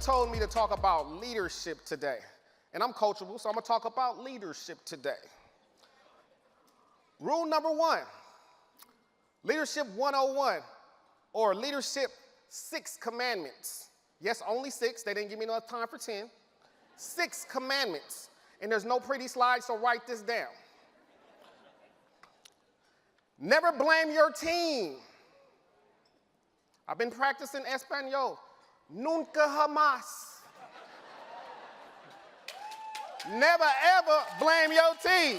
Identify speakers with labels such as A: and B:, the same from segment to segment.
A: told me to talk about leadership today. And I'm coachable, so I'm going to talk about leadership today. Rule number 1, Leadership 101, or Leadership 6 Commandments. Yes, only 6. They didn't give me enough time for 10. 6 commandments. And there's no pretty slides, so write this down. Never blame your team. I've been practicing Espanol. Nunca jamás. Never ever blame your team.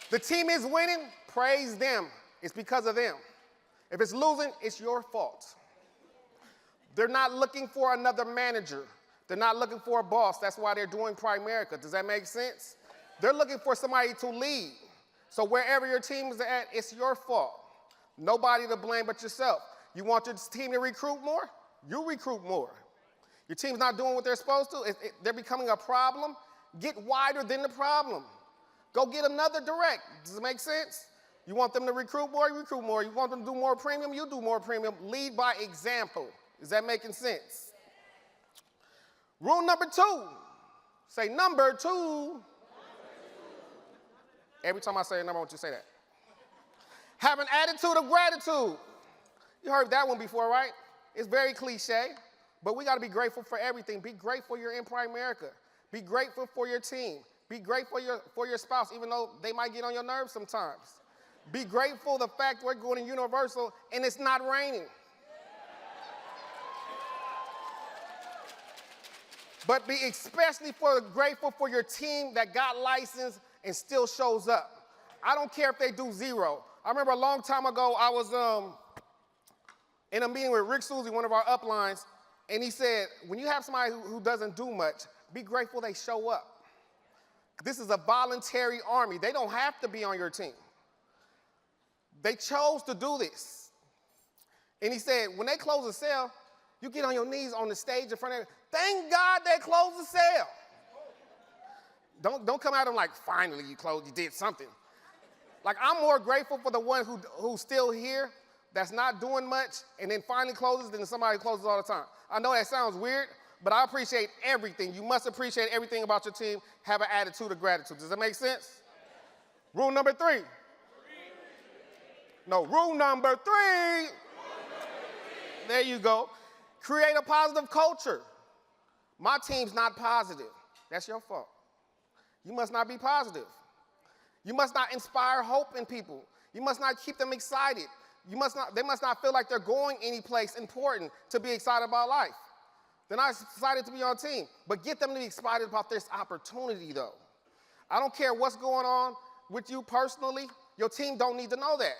A: The team is winning, praise them. It's because of them. If it's losing, it's your fault. They're not looking for another manager. They're not looking for a boss. That's why they're doing Primerica. Does that make sense? They're looking for somebody to lead. So wherever your team is at, it's your fault. Nobody to blame but yourself. You want your team to recruit more? You recruit more. Your team's not doing what they're supposed to? They're becoming a problem? Get wider than the problem. Go get another direct. Does it make sense? You want them to recruit more? You recruit more. You want them to do more premium? You do more premium. Lead by example. Is that making sense? Rule number 2. Say number 2. Every time I say a number, I want you to say that. Have an attitude of gratitude. You heard that one before, right? It's very cliche, but we got to be grateful for everything. Be grateful you're in Primerica. Be grateful for your team. Be grateful for your spouse, even though they might get on your nerves sometimes. Be grateful the fact we're going to Universal and it's not raining. But be especially grateful for your team that got licensed and still shows up. I don't care if they do 0. I remember a long time ago, I was in a meeting with Rick Susie, one of our uplines, and he said, when you have somebody who doesn't do much, be grateful they show up. This is a voluntary army. They don't have to be on your team. They chose to do this. And he said, when they close a sale, you get on your knees on the stage in front of them. Thank God they closed the sale. Don't come at them like, finally you did something. Like, I'm more grateful for the one who's still here, that's not doing much, and then finally closes than somebody who closes all the time. I know that sounds weird, but I appreciate everything. You must appreciate everything about your team. Have an attitude of gratitude. Does that make sense? Rule number 3. No, rule number 3. There you go. Create a positive culture. My team's not positive. That's your fault. You must not be positive. You must not inspire hope in people. You must not keep them excited. They must not feel like they're going any place important to be excited about life. They're not excited to be on a team, but get them to be excited about this opportunity, though. I don't care what's going on with you personally. Your team don't need to know that.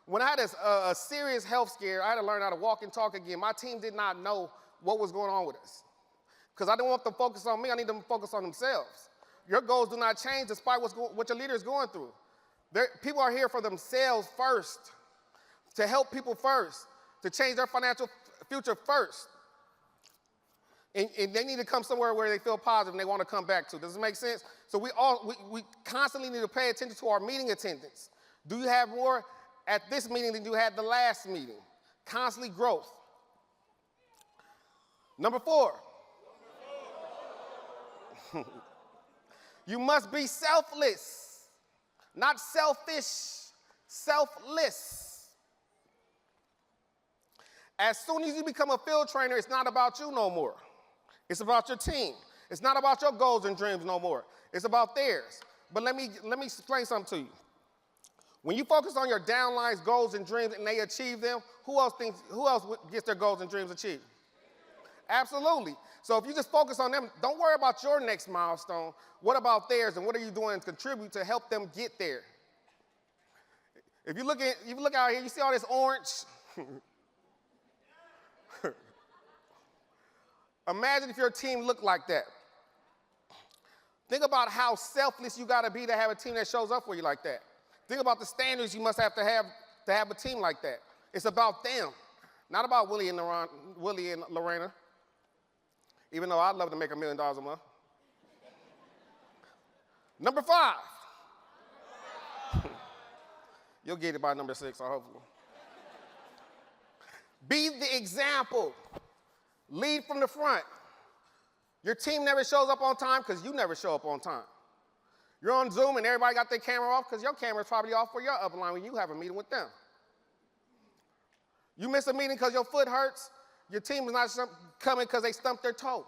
A: When I had a serious health scare, I had to learn how to walk and talk again. My team did not know what was going on with us because I didn't want them to focus on me. I need them to focus on themselves. Your goals do not change despite what your leader is going through. People are here for themselves first, to help people first, to change their financial future first. And they need to come somewhere where they feel positive and they want to come back to. Does it make sense? So we constantly need to pay attention to our meeting attendance. Do you have more at this meeting than you had the last meeting? Constantly growth. Number 4. You must be selfless, not selfish, selfless. As soon as you become a field trainer, it's not about you no more. It's about your team. It's not about your goals and dreams no more. It's about theirs. But let me explain something to you. When you focus on your downline's goals and dreams and they achieve them, who else gets their goals and dreams achieved? Absolutely. So if you just focus on them, don't worry about your next milestone. What about theirs, and what are you doing to contribute to help them get there? If you look out here, you see all this orange? Imagine if your team looked like that. Think about how selfless you got to be to have a team that shows up for you like that. Think about the standards you must have to have a team like that. It's about them, not about Willie and Lorena, even though I'd love to make $1 million a month. Number 5. You'll get it by number 6, I hope. Be the example. Lead from the front. Your team never shows up on time because you never show up on time. You're on Zoom and everybody got their camera off because your camera's probably off for your upline when you have a meeting with them. You miss a meeting because your foot hurts, your team is not coming because they stumped their toe.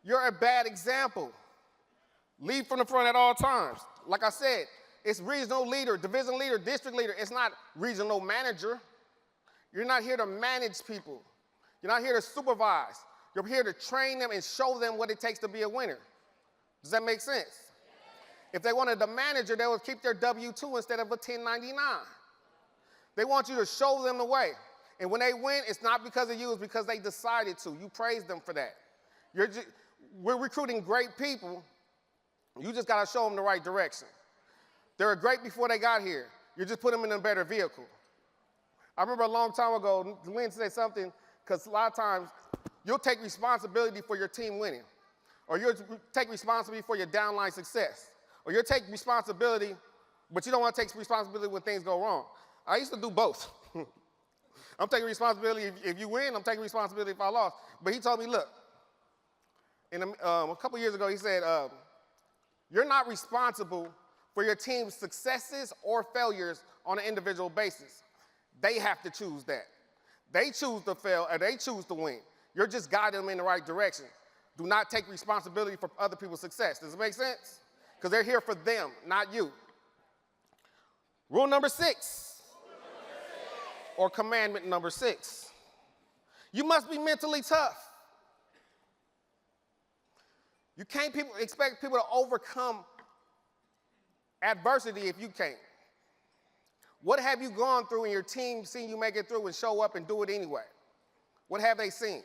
A: You're a bad example. Lead from the front at all times. Like I said, it's regional leader, division leader, district leader. It's not regional manager. You're not here to manage people. You're not here to supervise. You're here to train them and show them what it takes to be a winner. Does that make sense? If they wanted a manager, they would keep their W-2 instead of a 1099. They want you to show them the way. And when they win, it's not because of you, it's because they decided to. You praise them for that. We're recruiting great people. You just got to show them the right direction. They were great before they got here. You just put them in a better vehicle. I remember a long time ago, Lynn said something, because a lot of times you'll take responsibility for your team winning, or you'll take responsibility for your downline success, or you'll take responsibility, but you don't want to take responsibility when things go wrong. I used to do both. I'm taking responsibility if you win, I'm taking responsibility if I lost. But he told me, look, a couple years ago, he said, you're not responsible for your team's successes or failures on an individual basis. They have to choose that. They choose to fail or they choose to win. You're just guiding them in the right direction. Do not take responsibility for other people's success. Does it make sense? Because they're here for them, not you. Rule number 6, or commandment number 6. You must be mentally tough. You can't expect people to overcome adversity if you can't. What have you gone through and your team seen you make it through and show up and do it anyway? What have they seen?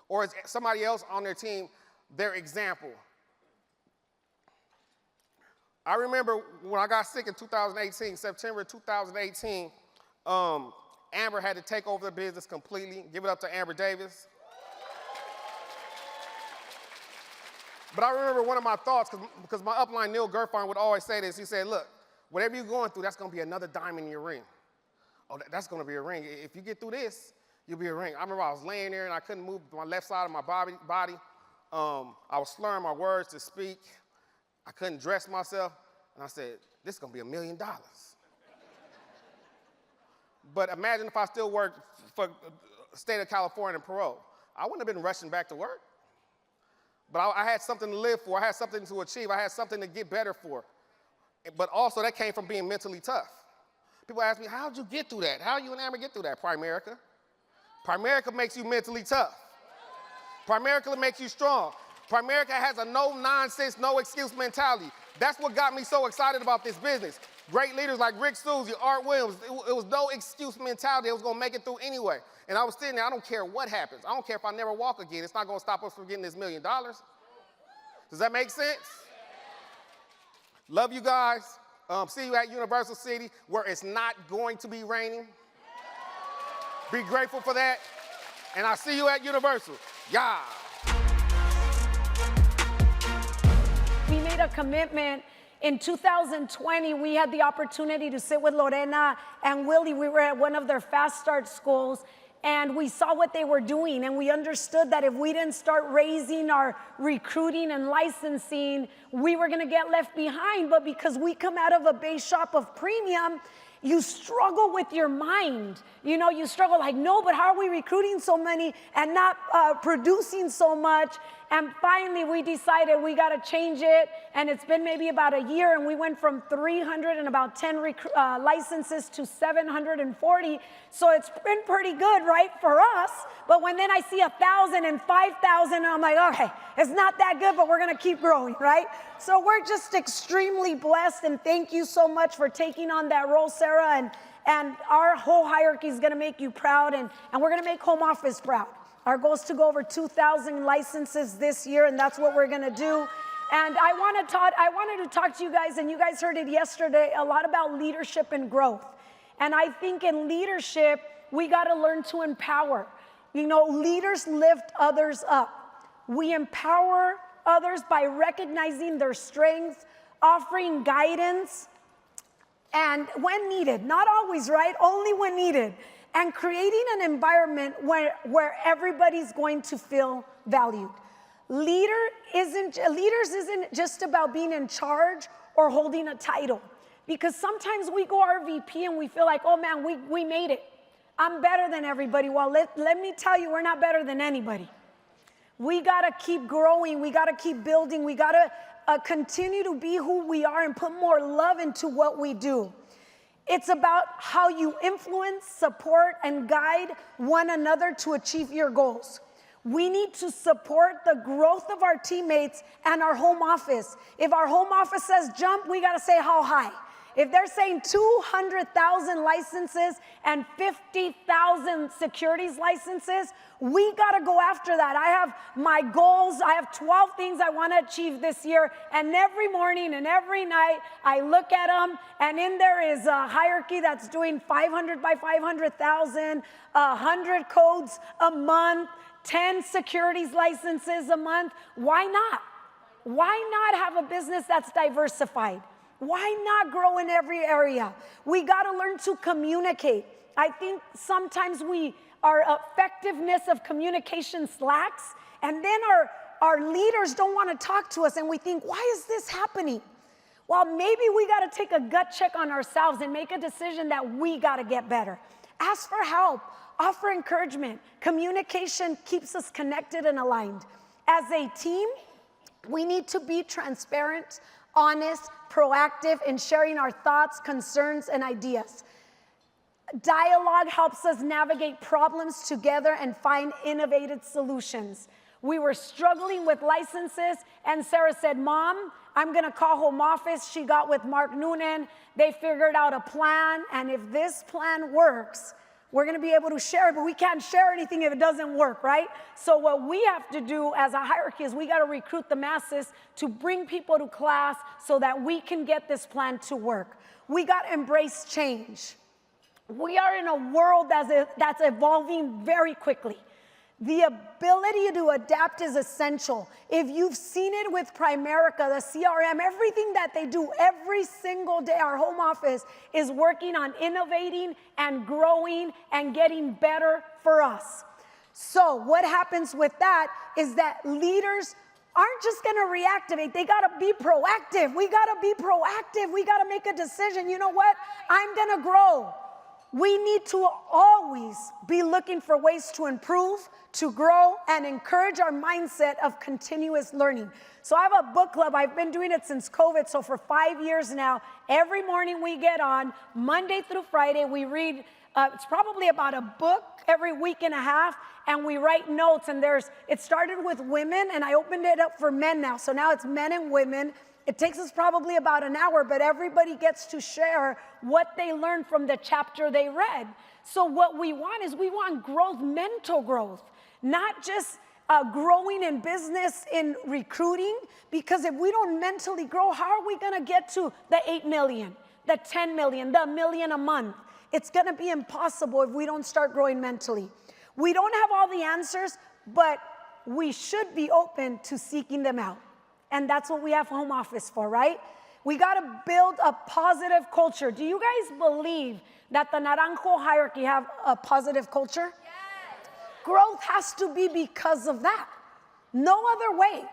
A: Or is somebody else on their team their example? I remember when I got sick in 2018, September 2018, Amber had to take over the business completely, give it up to Eric Davis. But I remember one of my thoughts, because my upline, Neil Gerfine, would always say this. He said, look, whatever you're going through, that's going to be another diamond in your ring. Oh, that's going to be a ring. If you get through this, you'll be a ring. I remember I was laying there and I couldn't move my left side of my body. I was slurring my words to speak. I couldn't dress myself. And I said, this is going to be $1 million. But imagine if I still worked for the state of California and parole. I wouldn't have been rushing back to work. But I had something to live for. I had something to achieve. I had something to get better for. But also that came from being mentally tough. People ask me, how'd you get through that? How you and Amber get through that? Primerica. Primerica makes you mentally tough. Primerica makes you strong. Primerica has a no-nonsense, no-excuse mentality. That's what got me so excited about this business. Great leaders like Rick Susie, Art Williams, it was no excuse mentality. It was going to make it through anyway. And I was sitting there, I don't care what happens. I don't care if I never walk again. It's not going to stop us from getting this $1 million. Does that make sense? Love you guys. See you at Universal City, where it's not going to be raining. Be grateful for that. And I'll see you at Universal. Yeah.
B: We made a commitment. In 2020, we had the opportunity to sit with Lorena and Willie. We were at one of their fast start schools, and we saw what they were doing, and we understood that if we didn't start raising our recruiting and licensing, we were going to get left behind. But because we come out of a base shop of premium, you struggle with your mind. You know, you struggle like, no, but how are we recruiting so many and not producing so much? And finally, we decided we got to change it. And it's been maybe about a year, and we went from 310 licenses to 740. So it's been pretty good, right, for us. But when then I see 1,000 and 5,000, I'm like, okay, it's not that good, but we're going to keep growing, right? So we're just extremely blessed, and thank you so much for taking on that role, Sarah. And our whole hierarchy is going to make you proud, and we're going to make home office proud. Our goal is to go over 2,000 licenses this year, and that's what we're going to do. And I wanted to talk to you guys, and you guys heard it yesterday, a lot about leadership and growth. And I think in leadership, we got to learn to empower. You know, leaders lift others up. We empower others by recognizing their strengths, offering guidance, and when needed, not always, right? Only when needed. and creating an environment where everybody's going to feel valued. Leaders isn't just about being in charge or holding a title, because sometimes we go RVP and we feel like, oh man, we made it. I'm better than everybody. Well, let me tell you, we're not better than anybody. We gotta keep growing, we gotta keep building, we gotta continue to be who we are and put more love into what we do. It's about how you influence, support, and guide one another to achieve your goals. We need to support the growth of our teammates and our home office. If our home office says jump, we gotta say how high. If they're saying 200,000 licenses and 50,000 securities licenses, we gotta go after that. I have my goals. I have 12 things I wanna achieve this year, and every morning and every night I look at them, and in there is a hierarchy that's doing 500 by 500,000, 100 codes a month, 10 securities licenses a month. Why not? Why not have a business that's diversified? Why not grow in every area? We got to learn to communicate. I think sometimes our effectiveness of communication slacks, and then our leaders don't want to talk to us, and we think, why is this happening? Well, maybe we got to take a gut check on ourselves and make a decision that we got to get better. Ask for help. Offer encouragement. Communication keeps us connected and aligned. As a team, we need to be transparent, honest, proactive in sharing our thoughts, concerns, and ideas. Dialogue helps us navigate problems together and find innovative solutions. We were struggling with licenses, and Sarah said, Mom, I'm gonna call home office. She got with Mark Noonan. They figured out a plan, and if this plan works, we're gonna be able to share it, but we can't share anything if it doesn't work, right? So what we have to do as a hierarchy is we gotta recruit the masses to bring people to class so that we can get this plan to work. We gotta embrace change. We are in a world that's evolving very quickly. The ability to adapt is essential. If you've seen it with Primerica, the CRM, everything that they do every single day, our home office is working on innovating and growing and getting better for us. So what happens with that is that leaders aren't just gonna reactivate, they gotta be proactive. We gotta be proactive, we gotta make a decision. You know what? I'm gonna grow. We need to always be looking for ways to improve, to grow, and encourage our mindset of continuous learning. So I have a book club. I've been doing it since COVID, so for 5 years now. Every morning we get on, Monday through Friday, we read, it's probably about a book every week and a half, and we write notes. And it started with women, and I opened it up for men now. So now it's men and women. It takes us probably about an hour, but everybody gets to share what they learned from the chapter they read. So what we want is we want growth, mental growth, not just growing in business, in recruiting, because if we don't mentally grow, how are we gonna get to the 8 million, the 10 million, the $1 million a month? It's gonna be impossible if we don't start growing mentally. We don't have all the answers, but we should be open to seeking them out. And that's what we have home office for, right? We gotta build a positive culture. Do you guys believe that the Naranjo hierarchy have a positive culture? Yes. Growth has to be because of that. No other way.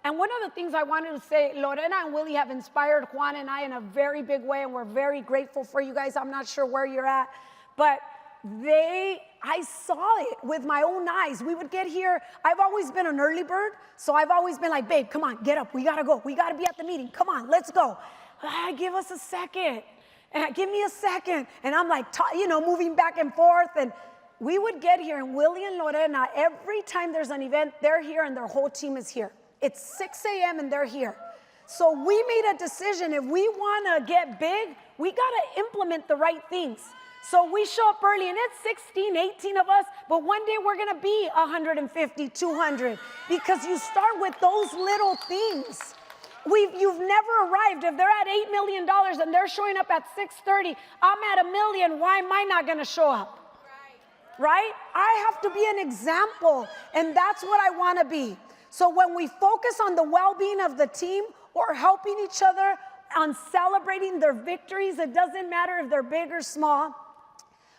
B: And one of the things I wanted to say, Lorena and Willie have inspired Juan and I in a very big way, and we're very grateful for you guys. I'm not sure where you're at, but I saw it with my own eyes. We would get here. I've always been an early bird, so I've always been like, babe, come on, get up. We got to go. We got to be at the meeting. Come on, let's go. Give us a second. Give me a second. And I'm like, moving back and forth. And we would get here, and Willie and Lorena, every time there's an event, they're here, and their whole team is here. It's 6 a.m., and they're here. So we made a decision. If we want to get big, we got to implement the right things. So we show up early, and it's 16, 18 of us, but one day we're gonna be 150, 200, because you start with those little things. You've never arrived. If they're at $8 million and they're showing up at 6:30, I'm at $1 million, why am I not gonna show up? Right? I have to be an example, and that's what I wanna be. So when we focus on the well-being of the team or helping each other on celebrating their victories, it doesn't matter if they're big or small,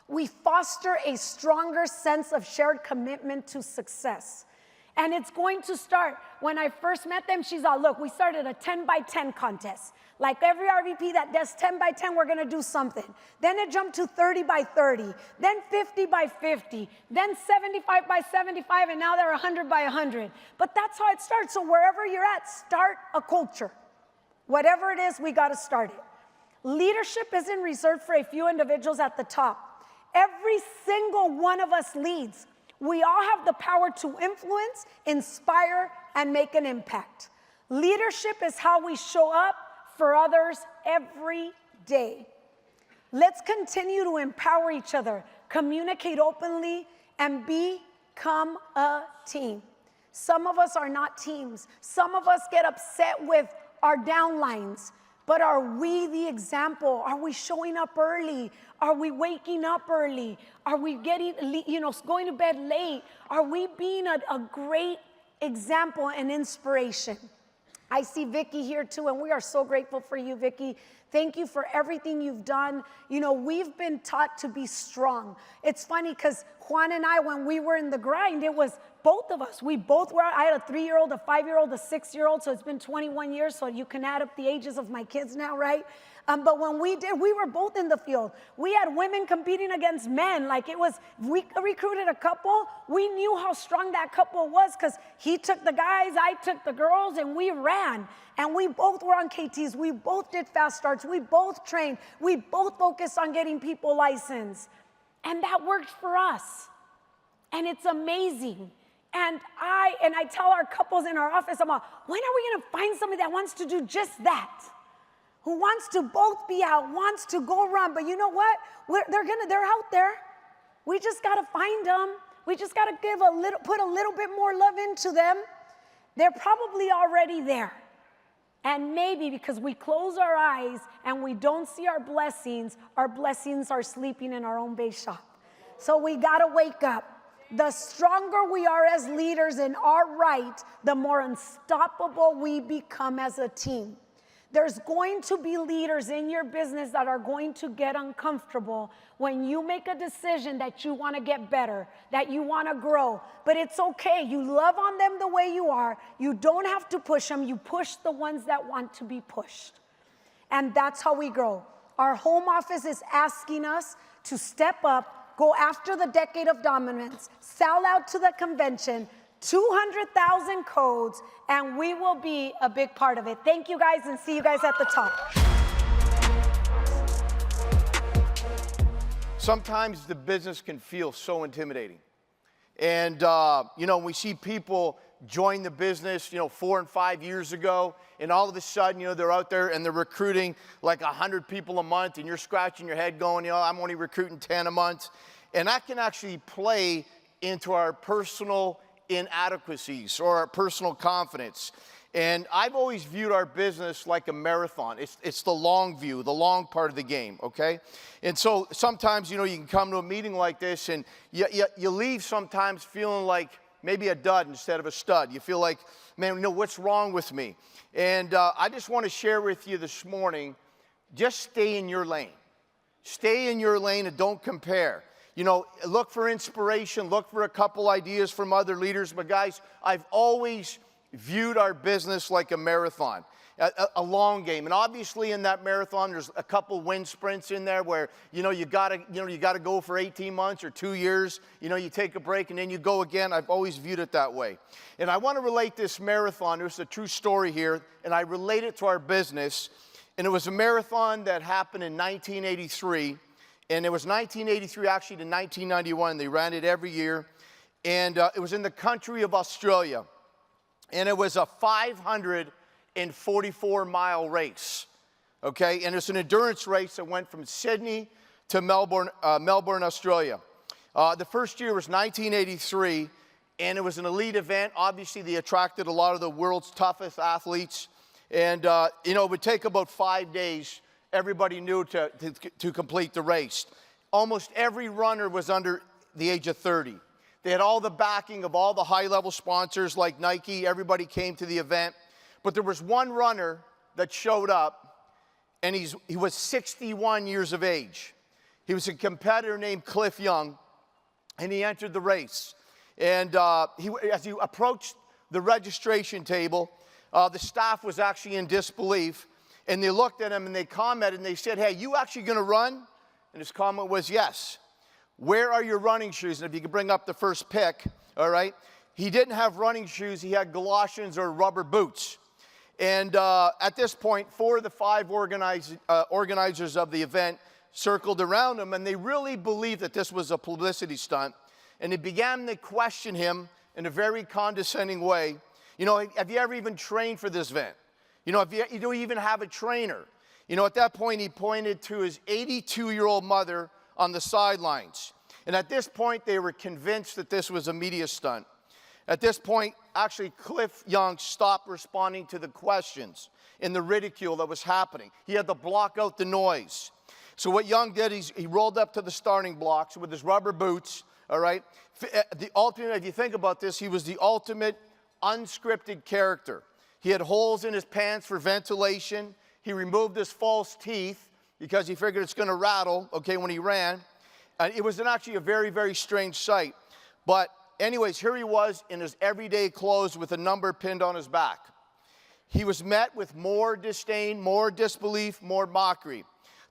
B: We foster a stronger sense of shared commitment to success. And it's going to start. When I first met them, she's all, look, we started a 10 by 10 contest. Like every RVP that does 10 by 10, we're gonna do something. Then it jumped to 30 by 30, then 50 by 50, then 75 by 75, and now they're 100 by 100. But that's how it starts. So wherever you're at, start a culture. Whatever it is, we gotta start it. Leadership isn't reserved for a few individuals at the top. Every single one of us leads. We all have the power to influence, inspire, and make an impact. Leadership is how we show up for others every day. Let's continue to empower each other, communicate openly, and become a team. Some of us are not teams. Some of us get upset with our downlines. But are we the example? Are we showing up early? Are we waking up early? Are we getting, going to bed late? Are we being a great example and inspiration? I see Vicky here too, and we are so grateful for you, Vicky. Thank you for everything you've done. You know, we've been taught to be strong. It's funny because Juan and I, when we were in the grind, it was both of us. We both were, I had a 3-year-old, a 5-year-old, a 6-year-old, so it's been 21 years, so you can add up the ages of my kids now, right? But when we did, we were both in the field. We had women competing against men. Like it was, we recruited a couple. We knew how strong that couple was because he took the guys, I took the girls, and we ran. And we both were on KTs. We both did fast starts. We both trained. We both focused on getting people licensed. And that worked for us. And it's amazing. And I tell our couples in our office, I'm like, when are we going to find somebody that wants to do just that? Who wants to both be out, wants to go run. But you know what? They're out there. We just got to find them. We just got to put a little bit more love into them. They're probably already there. And maybe because we close our eyes and we don't see our blessings are sleeping in our own base shop. So we got to wake up. The stronger we are as leaders in our right, the more unstoppable we become as a team. There's going to be leaders in your business that are going to get uncomfortable when you make a decision that you want to get better, that you want to grow. But it's okay. You love on them the way you are. You don't have to push them. You push the ones that want to be pushed. And that's how we grow. Our home office is asking us to step up, go after the decade of dominance, sell out to the convention, 200,000 codes, and we will be a big part of it. Thank you guys, and see you guys at the top.
C: Sometimes the business can feel so intimidating. And, we see people join the business, 4 and 5 years ago, and all of a sudden, they're out there and they're recruiting like 100 people a month, and you're scratching your head going, I'm only recruiting 10 a month. And that can actually play into our personal inadequacies or our personal confidence. And I've always viewed our business like a marathon. It's the long view, the long part of the game, okay? And so sometimes, you can come to a meeting like this and you leave sometimes feeling like maybe a dud instead of a stud. You feel like, man, what's wrong with me? And I just want to share with you this morning, just stay in your lane. Stay in your lane and don't compare. Look for inspiration, look for a couple ideas from other leaders. But guys, I've always viewed our business like a marathon, a long game. And obviously in that marathon, there's a couple wind sprints in there where, you gotta go for 18 months or 2 years. You take a break and then you go again. I've always viewed it that way. And I want to relate this marathon. There's a true story here, and I relate it to our business. And it was a marathon that happened in 1983. And it was 1983 actually to 1991. They ran it every year. And it was in the country of Australia. And it was a 544-mile race, okay? And it's an endurance race that went from Sydney to Melbourne, Australia. The first year was 1983, and it was an elite event. Obviously, they attracted a lot of the world's toughest athletes. And, it would take about 5 days, everybody knew, to complete the race. Almost every runner was under the age of 30. They had all the backing of all the high-level sponsors like Nike. Everybody came to the event. But there was one runner that showed up, and he was 61 years of age. He was a competitor named Cliff Young, and he entered the race. And as he approached the registration table, the staff was actually in disbelief, and they looked at him and they commented and they said, "Hey, you actually going to run?" And his comment was, "Yes." "Where are your running shoes?" And if you could bring up the first pick, all right. He didn't have running shoes. He had galoshes or rubber boots. And at this point, 4 of the 5 organizers of the event circled around him, and they really believed that this was a publicity stunt. And they began to question him in a very condescending way. You know, have you ever even trained for this event? You know, you don't even have a trainer. You know, at that point, he pointed to his 82-year-old mother on the sidelines. And at this point, they were convinced that this was a media stunt. At this point, actually, Cliff Young stopped responding to the questions and the ridicule that was happening. He had to block out the noise. So what Young did, he rolled up to the starting blocks with his rubber boots, all right? The ultimate, if you think about this, he was the ultimate unscripted character. He had holes in his pants for ventilation. He removed his false teeth because he figured it's going to rattle, okay, when he ran. And it was actually a very, very strange sight. But anyways, here he was in his everyday clothes with a number pinned on his back. He was met with more disdain, more disbelief, more mockery.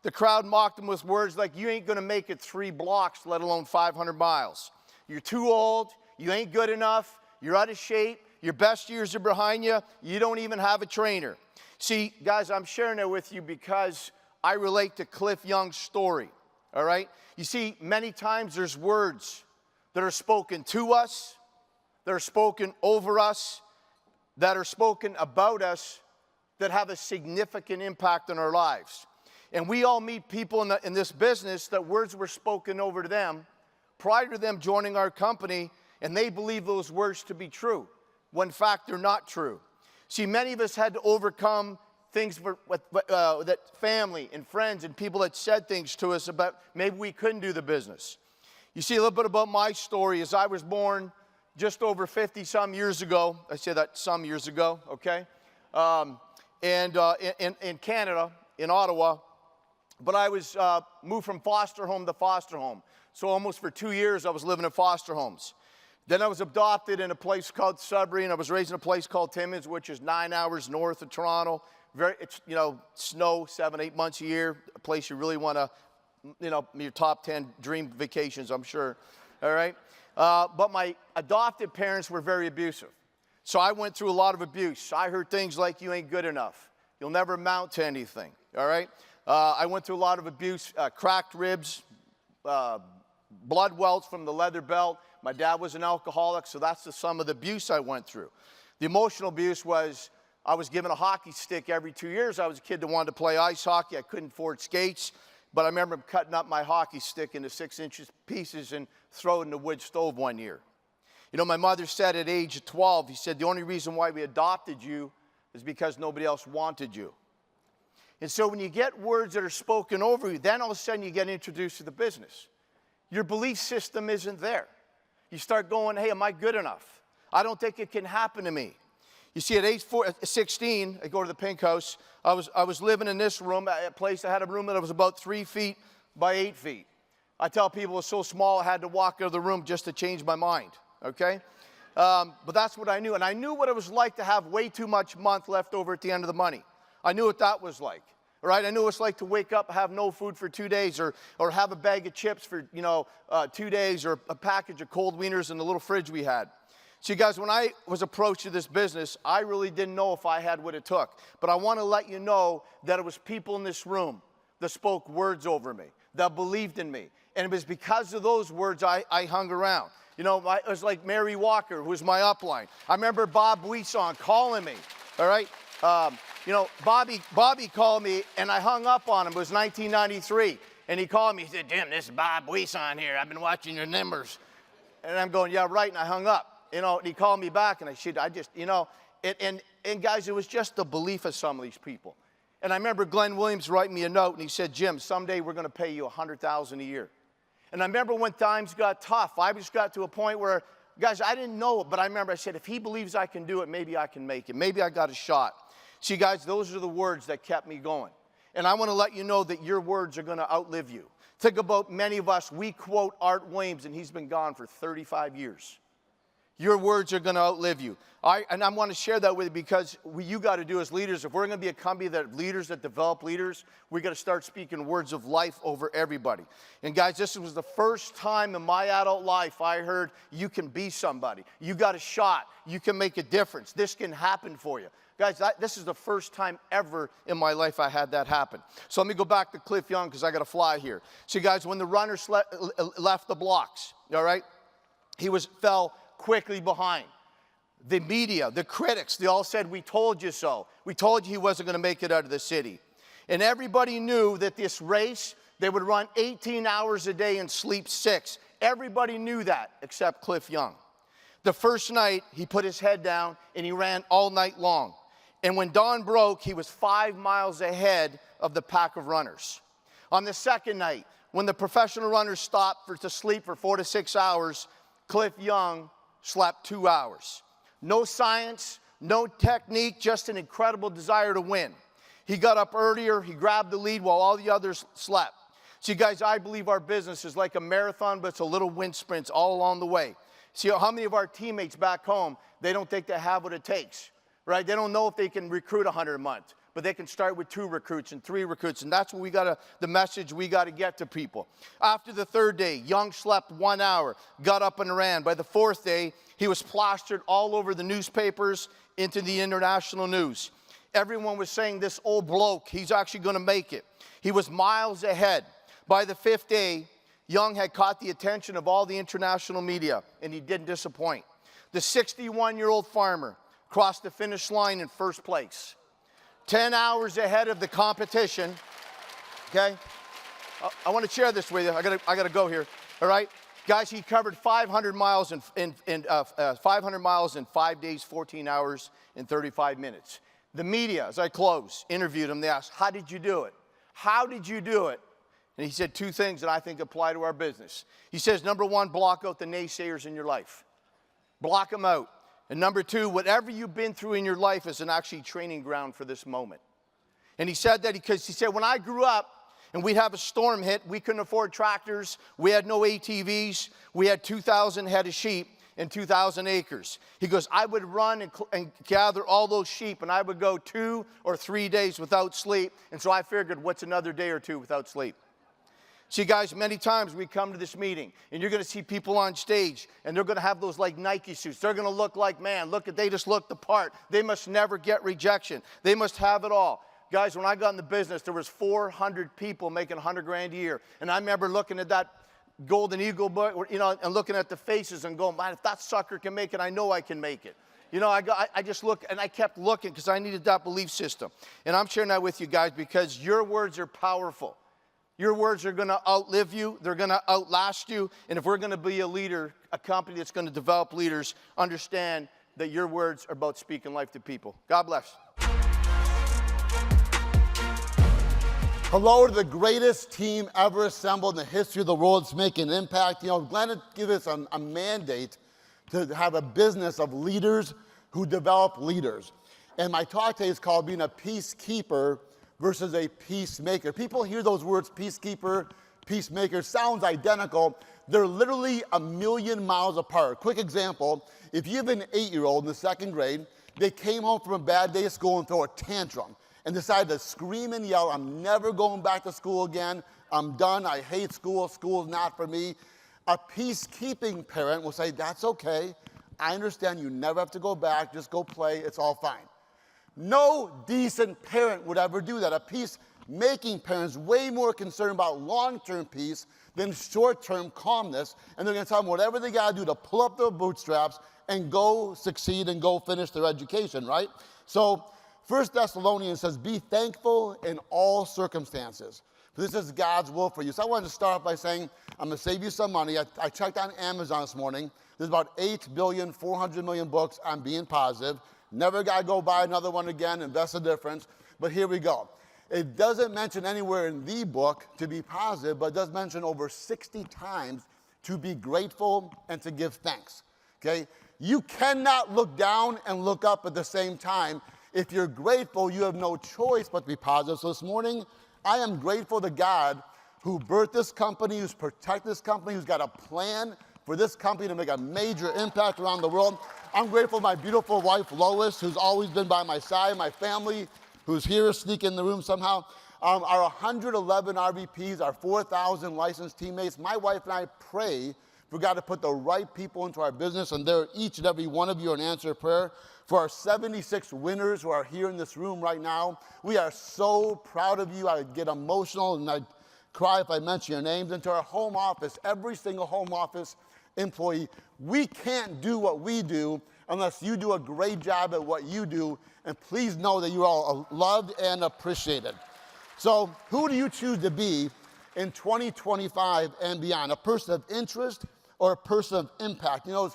C: The crowd mocked him with words like, "You ain't going to make it 3 blocks, let alone 500 miles. You're too old. You ain't good enough. You're out of shape. Your best years are behind you. You don't even have a trainer." See, guys, I'm sharing it with you because I relate to Cliff Young's story, all right? You see, many times there's words that are spoken to us, that are spoken over us, that are spoken about us, that have a significant impact on our lives. And we all meet people in this business that words were spoken over to them prior to them joining our company, and they believe those words to be true, when in fact they're not true. See, many of us had to overcome things that family and friends and people that said things to us about maybe we couldn't do the business. You see, a little bit about my story is I was born just over 50-some years ago. I say that some years ago, okay? In Canada, in Ottawa. But I was moved from foster home to foster home. So almost for 2 years, I was living in foster homes. Then I was adopted in a place called Sudbury, and I was raised in a place called Timmins, which is 9 hours north of Toronto. It's, you know, snow 7, 8 months a year, a place you really want to, you know, your top 10 dream vacations, I'm sure, all right? But my adopted parents were very abusive. So I went through a lot of abuse. I heard things like, "You ain't good enough. You'll never amount to anything," all right? I went through a lot of abuse, cracked ribs, blood welts from the leather belt. My dad was an alcoholic, so that's some of the abuse I went through. The emotional abuse was I was given a hockey stick every 2 years. I was a kid that wanted to play ice hockey. I couldn't afford skates, but I remember cutting up my hockey stick into 6-inch pieces and throwing it in the wood stove one year. You know, my mother said at age 12, he said, "The only reason why we adopted you is because nobody else wanted you." And so when you get words that are spoken over you, then all of a sudden you get introduced to the business. Your belief system isn't there. You start going, "Hey, am I good enough? I don't think it can happen to me." You see, at age 16, I go to the Pink House. I was living in this room, a place. I had a room that was about 3 feet by 8 feet. I tell people it was so small I had to walk out of the room just to change my mind, okay? But that's what I knew. And I knew what it was like to have way too much month left over at the end of the money. I knew what that was like, right? I knew what it's like to wake up, have no food for 2 days, or have a bag of chips for, 2 days, or a package of cold wieners in the little fridge we had. See, guys, when I was approached to this business, I really didn't know if I had what it took. But I want to let you know that it was people in this room that spoke words over me, that believed in me. And it was because of those words I hung around. You know, it was like Mary Walker, who was my upline. I remember Bob Buisson calling me, all right? Bobby called me, and I hung up on him. It was 1993. And he called me. He said, "Jim, this is Bob Buisson here. I've been watching your numbers." And I'm going, "Yeah, right." And I hung up. You know, and he called me back, and and guys, it was just the belief of some of these people. And I remember Glenn Williams writing me a note, and he said, "Jim, someday we're going to pay you $100,000 a year." And I remember when times got tough, I just got to a point where, guys, I didn't know it, but I remember I said, if he believes I can do it, maybe I can make it. Maybe I got a shot. See, guys, those are the words that kept me going. And I want to let you know that your words are going to outlive you. Think about many of us, we quote Art Williams, and he's been gone for 35 years. Your words are going to outlive you. And I want to share that with you because what you got to do as leaders, if we're going to be a company that leaders that develop leaders, we got to start speaking words of life over everybody. And guys, this was the first time in my adult life I heard you can be somebody. You got a shot. You can make a difference. This can happen for you. Guys, this is the first time ever in my life I had that happen. So let me go back to Cliff Young because I got to fly here. See, guys, when the runners left the blocks, all right, he fell quickly behind. The media, the critics, they all said, we told you so. We told you he wasn't going to make it out of the city. And everybody knew that this race, they would run 18 hours a day and sleep 6. Everybody knew that except Cliff Young. The first night, he put his head down and he ran all night long. And when dawn broke, he was 5 miles ahead of the pack of runners. On the second night, when the professional runners stopped to sleep for 4 to 6 hours, Cliff Young slept 2 hours. No science, no technique, just an incredible desire to win. He got up earlier, he grabbed the lead while all the others slept. See, guys, I believe our business is like a marathon, but it's a little wind sprints all along the way. See, how many of our teammates back home, they don't think they have what it takes, right? They don't know if they can recruit 100 a month, but they can start with 2 recruits and 3 recruits, and that's what the message we got to get to people. After the third day, Young slept 1 hour, got up and ran. By the fourth day, he was plastered all over the newspapers, into the international news. Everyone was saying this old bloke, he's actually going to make it. He was miles ahead. By the fifth day, Young had caught the attention of all the international media, and he didn't disappoint. The 61-year-old farmer crossed the finish line in first place. 10 hours ahead of the competition, okay? I want to share this with you. I got to go here, all right? Guys, he covered 500 miles in 5 days, 14 hours, and 35 minutes. The media, as I close, interviewed him. They asked, how did you do it? How did you do it? And he said 2 things that I think apply to our business. He says, number 1, block out the naysayers in your life. Block them out. And number 2, whatever you've been through in your life is an actually training ground for this moment. And he said that because he said, when I grew up and we'd have a storm hit, we couldn't afford tractors, we had no ATVs, we had 2,000 head of sheep and 2,000 acres. He goes, I would run and gather all those sheep, and I would go 2 or 3 days without sleep. And so I figured, what's another day or 2 without sleep? See, guys, many times we come to this meeting, and you're going to see people on stage, and they're going to have those like Nike suits. They're going to look like, man, they just look the part. They must never get rejection. They must have it all. Guys, when I got in the business, there was 400 people making $100,000 a year. And I remember looking at that Golden Eagle book, you know, and looking at the faces and going, man, if that sucker can make it, I know I can make it. You know, I just looked, and I kept looking because I needed that belief system. And I'm sharing that with you guys because your words are powerful. Your words are going to outlive you. They're going to outlast you. And if we're going to be a leader, a company that's going to develop leaders, understand that your words are about speaking life to people. God bless.
D: Hello to the greatest team ever assembled in the history of the world. It's making an impact. You know, Glenn gave us a mandate to have a business of leaders who develop leaders. And my talk today is called Being a Peacekeeper versus a Peacemaker. People hear those words, peacekeeper, peacemaker, sounds identical. They're literally a million miles apart. Quick example, if you have an 8-year-old in the 2nd grade, they came home from a bad day of school and throw a tantrum and decided to scream and yell, I'm never going back to school again. I'm done. I hate school. School's not for me. A peacekeeping parent will say, that's okay. I understand you never have to go back. Just go play. It's all fine. No decent parent would ever do that. A peacemaking parent is way more concerned about long-term peace than short-term calmness. And they're going to tell them whatever they got to do to pull up their bootstraps and go succeed and go finish their education, right? So 1 Thessalonians says, be thankful in all circumstances. For this is God's will for you. So I wanted to start off by saying, I'm going to save you some money. I checked on Amazon this morning. There's about 8,400,000,000 books on being positive. Never got to go buy another one again, invest the difference. But here we go. It doesn't mention anywhere in the book to be positive, but it does mention over 60 times to be grateful and to give thanks. Okay? You cannot look down and look up at the same time. If you're grateful, you have no choice but to be positive. So this morning, I am grateful to God who birthed this company, who's protected this company, who's got a plan for this company to make a major impact around the world. I'm grateful to my beautiful wife, Lois, who's always been by my side, my family, who's here, sneak in the room somehow. Our 111 RVPs, our 4,000 licensed teammates. My wife and I pray for God to put the right people into our business, and there, each and every one of you, an answer prayer. For our 76 winners who are here in this room right now, we are so proud of you. I get emotional and I cry if I mention your names. And to our home office, every single home office employee, we can't do what we do unless you do a great job at what you do. And please know that you're all loved and appreciated. So who do you choose to be in 2025 and beyond? A person of interest or a person of impact? You know,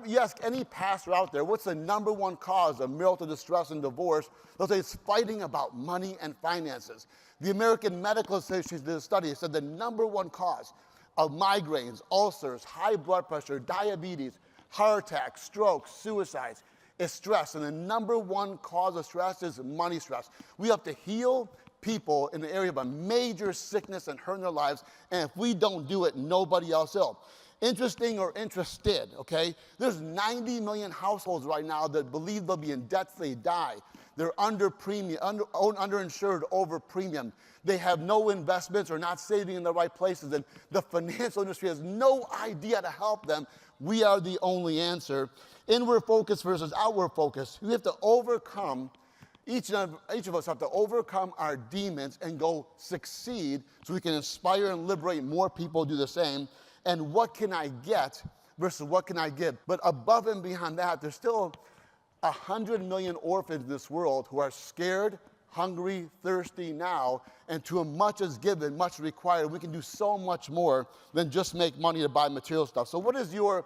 D: you ask any pastor out there, what's the number one cause of marital distress and divorce? They'll say it's fighting about money and finances. The American Medical Association did a study. It said the number one cause of migraines, ulcers, high blood pressure, diabetes, heart attacks, strokes, suicides is stress. And the number one cause of stress is money stress. We have to heal people in the area of a major sickness and hurt in their lives, and if we don't do it, nobody else will. Interesting or interested, okay? There's 90 million households right now that believe they'll be in debt till they die. They're under premium, underinsured over premium. They have no investments or not saving in the right places, and the financial industry has no idea to help them. We are the only answer. Inward focus versus outward focus. We have to overcome, each of us have to overcome our demons and go succeed so we can inspire and liberate more people to do the same. And what can I get versus what can I give? But above and beyond that, there's still 100 million orphans in this world who are scared, hungry, thirsty now, and to whom much is given, much required. We can do so much more than just make money to buy material stuff. So what is your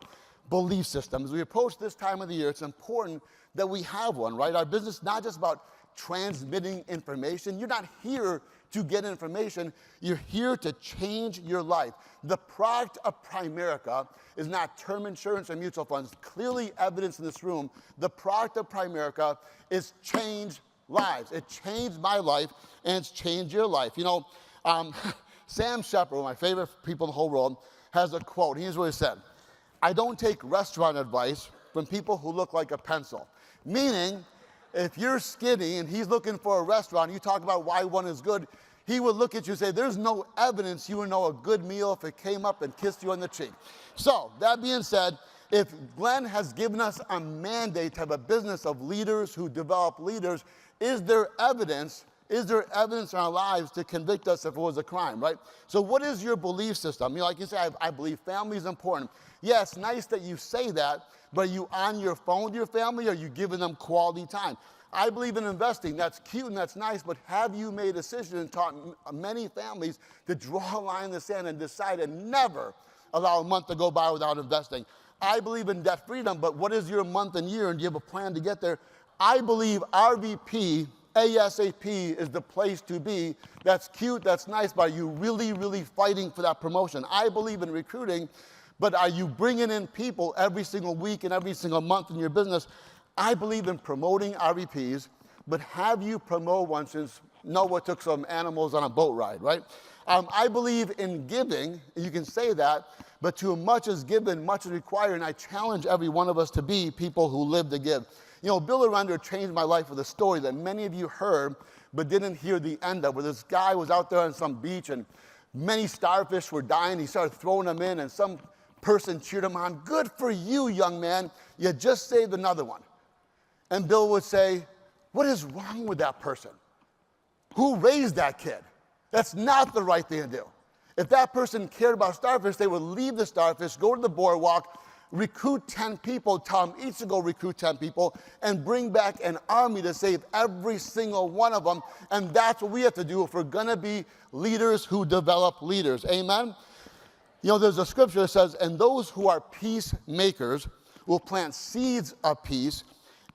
D: belief system? As we approach this time of the year, it's important that we have one, right? Our business is not just about transmitting information. You're not here to get information. You're here to change your life. The product of Primerica is not term insurance or mutual funds. Clearly evidence in this room, the product of Primerica is change lives. It changed my life, and it's changed your life. You know, Sam Shepard, one of my favorite people in the whole world, has a quote. Here's what he said: I don't take restaurant advice from people who look like a pencil. Meaning, if you're skinny and he's looking for a restaurant, you talk about why one is good, he would look at you and say, there's no evidence you would know a good meal if it came up and kissed you on the cheek. So, that being said, if Glenn has given us a mandate to have a business of leaders who develop leaders, is there evidence in our lives to convict us if it was a crime, right? So what is your belief system? You know, like you say, I believe family is important. Yeah, it's nice that you say that, but are you on your phone with your family, or are you giving them quality time? I believe in investing. That's cute and that's nice, but have you made a decision and taught many families to draw a line in the sand and decide to never allow a month to go by without investing? I believe in debt freedom, but what is your month and year, and do you have a plan to get there? I believe RVP ASAP is the place to be. That's cute, that's nice, but are you really, really fighting for that promotion? I believe in recruiting, but are you bringing in people every single week and every single month in your business? I believe in promoting RVPs, but have you promoted one since Noah took some animals on a boat ride, right? I believe in giving, you can say that, but to whom much is given, much is required, and I challenge every one of us to be people who live to give. You know, Bill Arender changed my life with a story that many of you heard but didn't hear the end of, where this guy was out there on some beach and many starfish were dying. He started throwing them in, and some person cheered him on. Good for you, young man. You just saved another one. And Bill would say, what is wrong with that person? Who raised that kid? That's not the right thing to do. If that person cared about starfish, they would leave the starfish, go to the boardwalk, recruit 10 people, tell them each to go recruit 10 people, and bring back an army to save every single one of them. And that's what we have to do if we're going to be leaders who develop leaders. Amen? You know, there's a scripture that says, and those who are peacemakers will plant seeds of peace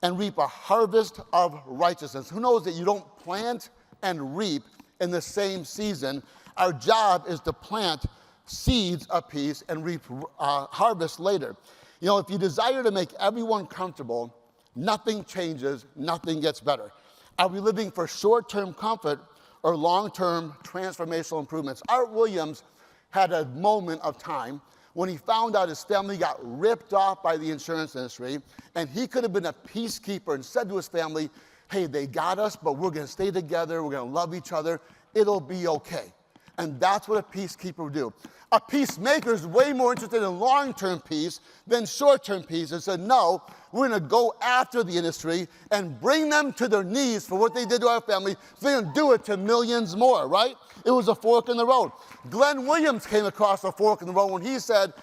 D: and reap a harvest of righteousness. Who knows that you don't plant and reap in the same season? Our job is to plant seeds of peace and reap harvest later. You know, if you desire to make everyone comfortable, nothing changes, nothing gets better. Are we living for short-term comfort, or long-term transformational improvements. Art Williams had a moment of time when he found out his family got ripped off by the insurance industry, and he could have been a peacekeeper and said to his family, hey, they got us, but we're gonna stay together, we're gonna love each other, it'll be okay. And that's what a peacekeeper would do. A peacemaker is way more interested in long-term peace than short-term peace, and said, no, we're gonna go after the industry and bring them to their knees for what they did to our family, so they're gonna do it to millions more, right? It was a fork in the road. Glenn Williams came across a fork in the road when he said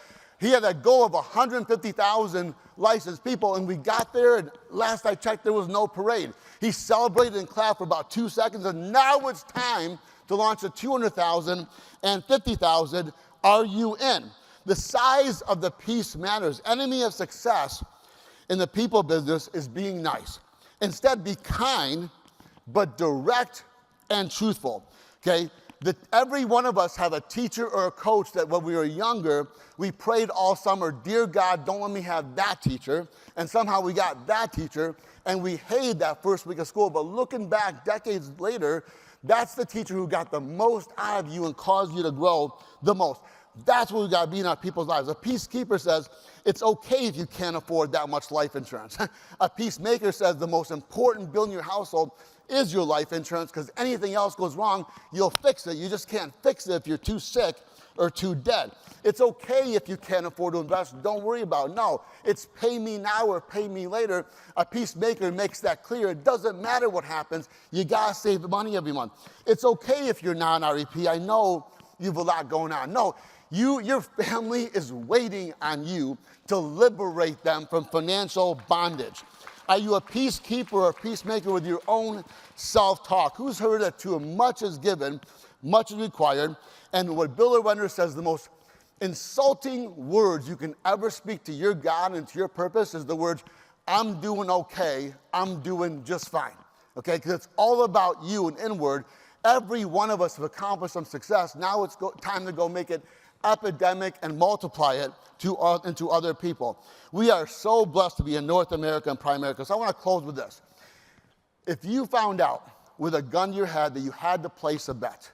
D: he had a goal of 150,000 licensed people, and we got there, and last I checked, there was no parade. He celebrated and clapped for about 2 seconds, and now it's time to launch the 200,000 and 50,000. Are you in? The size of the piece matters. Enemy of success in the people business is being nice. Instead, be kind, but direct and truthful, okay? Every one of us have a teacher or a coach that when we were younger, we prayed all summer, dear God, don't let me have that teacher. And somehow we got that teacher, and we hated that first week of school. But looking back decades later, that's the teacher who got the most out of you and caused you to grow the most. That's what we got to be in our people's lives. A peacekeeper says, it's okay if you can't afford that much life insurance. A peacemaker says the most important bill in your household is your life insurance, because anything else goes wrong, you'll fix it. You just can't fix it if you're too sick or too dead. It's okay if you can't afford to invest. Don't worry about it. No, it's pay me now or pay me later. A peacemaker makes that clear. It doesn't matter what happens. You got to save the money every month. It's okay if you're non-REP. I know you have a lot going on. No, your family is waiting on you to liberate them from financial bondage. Are you a peacekeeper or a peacemaker with your own self-talk? Who's heard that to whom much is given, much is required? And what Bill Arender says, the most insulting words you can ever speak to your God and to your purpose is the words, I'm doing okay, I'm doing just fine. Okay, because it's all about you and inward. Every one of us have accomplished some success. Now it's time to go make it epidemic and multiply it into other people. We are so blessed to be in North America and Primerica. So I want to close with this. If you found out with a gun to your head that you had to place a bet,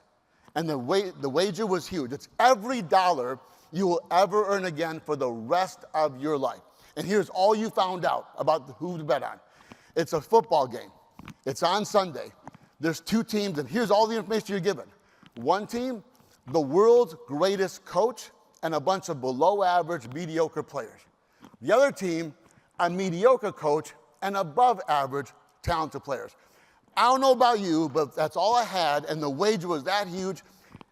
D: and the wager was huge, it's every dollar you will ever earn again for the rest of your life. And here's all you found out about who to bet on. It's a football game. It's on Sunday. There's 2 teams, and here's all the information you're given. One team, the world's greatest coach, and a bunch of below-average, mediocre players. The other team, a mediocre coach and above-average, talented players. I don't know about you, but that's all I had, and the wager was that huge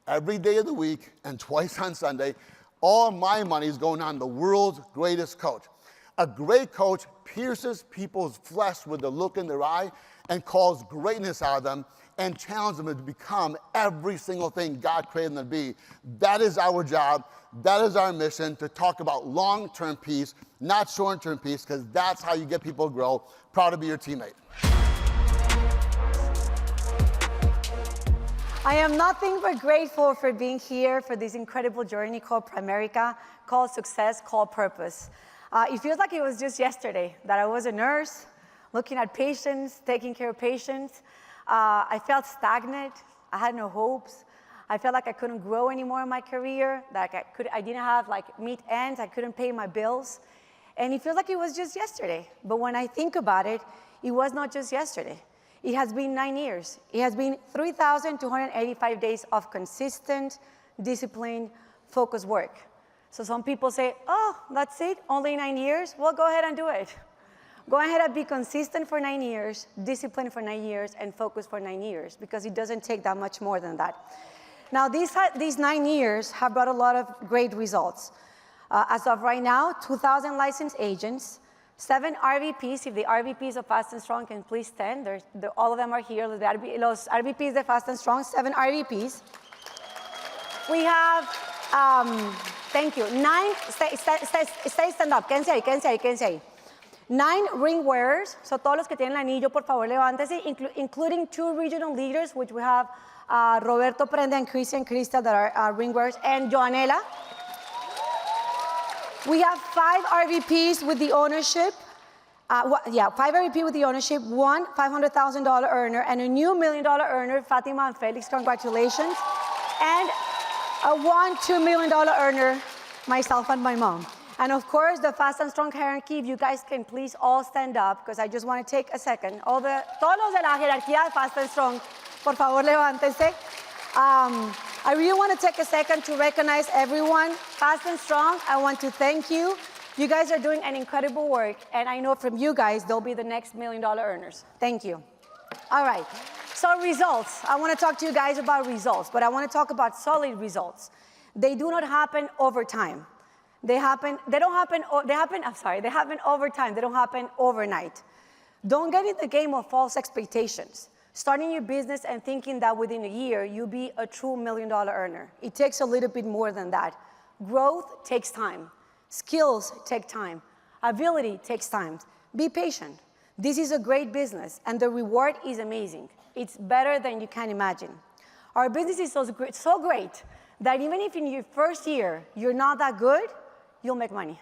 D: every day of the week and twice on Sunday. All my money is going on the world's greatest coach. A great coach pierces people's flesh with the look in their eye and calls greatness out of them and challenges them to become every single thing God created them to be. That is our job. That is our mission, to talk about long-term peace, not short-term peace, because that's how you get people to grow. Proud to be your teammate.
B: I am nothing but grateful for being here for this incredible journey called Primerica, called success, called purpose. It feels like it was just yesterday that I was a nurse, looking at patients, taking care of patients. I felt stagnant. I had no hopes. I felt like I couldn't grow anymore in my career, that I didn't have meet ends, I couldn't pay my bills. And it feels like it was just yesterday. But when I think about it, it was not just yesterday. It has been 9 years. It has been 3,285 days of consistent, disciplined, focused work. So some people say, oh, that's it, only 9 years? Well, go ahead and do it. Go ahead and be consistent for 9 years, disciplined for 9 years, and focused for 9 years, because it doesn't take that much more than that. Now, these 9 years have brought a lot of great results. As of right now, 2,000 licensed agents, 7 RVPs. If the RVPs of Fast and Strong can please stand. All of them are here. Los RVPs de Fast and Strong, 7 RVPs. We have, thank you, 9, stay stand up, quédense ahí. 9 ring wearers, so todos los que tienen el anillo, por favor, levántese, including 2 regional leaders, which we have Roberto Prenda and Christian Crista that are ring wearers, and Joanela. We have 5 RVPs with the ownership, 5 MVP with the ownership, one $500,000 earner, and a new $1 million earner, Fatima and Felix, congratulations. And one $2 million earner, myself and my mom. And of course, the Fast and Strong hierarchy, if you guys can please all stand up, because I just want to take a second. Todos los de la jerarquía de Fast and Strong, por favor, levántense. I really want to take a second to recognize everyone. Fast and Strong, I want to thank you. You guys are doing an incredible work, and I know from you guys, they'll be the next $1 million earners. Thank you. All right, so results. I want to talk to you guys about results, but I want to talk about solid results. They do not happen over time. They happen over time. They don't happen overnight. Don't get in the game of false expectations. Starting your business and thinking that within a year, you'll be a true $1 million earner. It takes a little bit more than that. Growth takes time. Skills take time. Ability takes time. Be patient. This is a great business, and the reward is amazing. It's better than you can imagine. Our business is so great that even if in your first year you're not that good, you'll make money.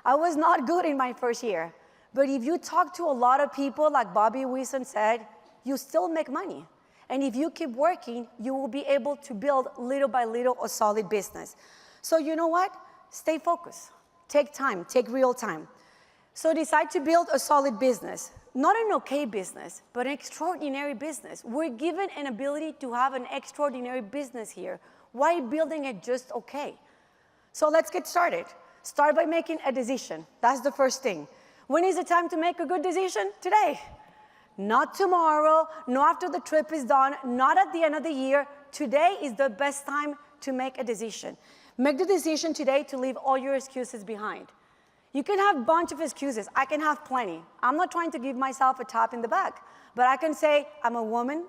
B: I was not good in my first year, but if you talk to a lot of people, like Bobby Wilson said, you still make money. And if you keep working, you will be able to build little by little a solid business. So you know what? Stay focused. Take time, take real time. So decide to build a solid business. Not an okay business, but an extraordinary business. We're given an ability to have an extraordinary business here. Why building it just okay? So let's get started. Start by making a decision. That's the first thing. When is the time to make a good decision? Today. Not tomorrow, not after the trip is done, not at the end of the year. Today is the best time to make a decision. Make the decision today to leave all your excuses behind. You can have a bunch of excuses. I can have plenty. I'm not trying to give myself a tap in the back, but I can say I'm a woman,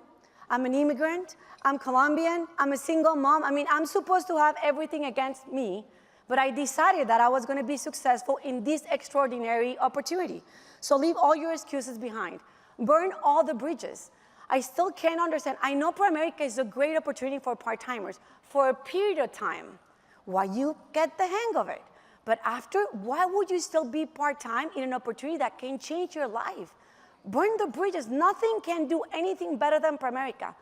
B: I'm an immigrant, I'm Colombian, I'm a single mom. I mean, I'm supposed to have everything against me, but I decided that I was going to be successful in this extraordinary opportunity. So leave all your excuses behind. Burn all the bridges. I still can't understand. I know Primerica is a great opportunity for part-timers for a period of time while you get the hang of it. But after, why would you still be part-time in an opportunity that can change your life? Burn the bridges. Nothing can do anything better than Primerica.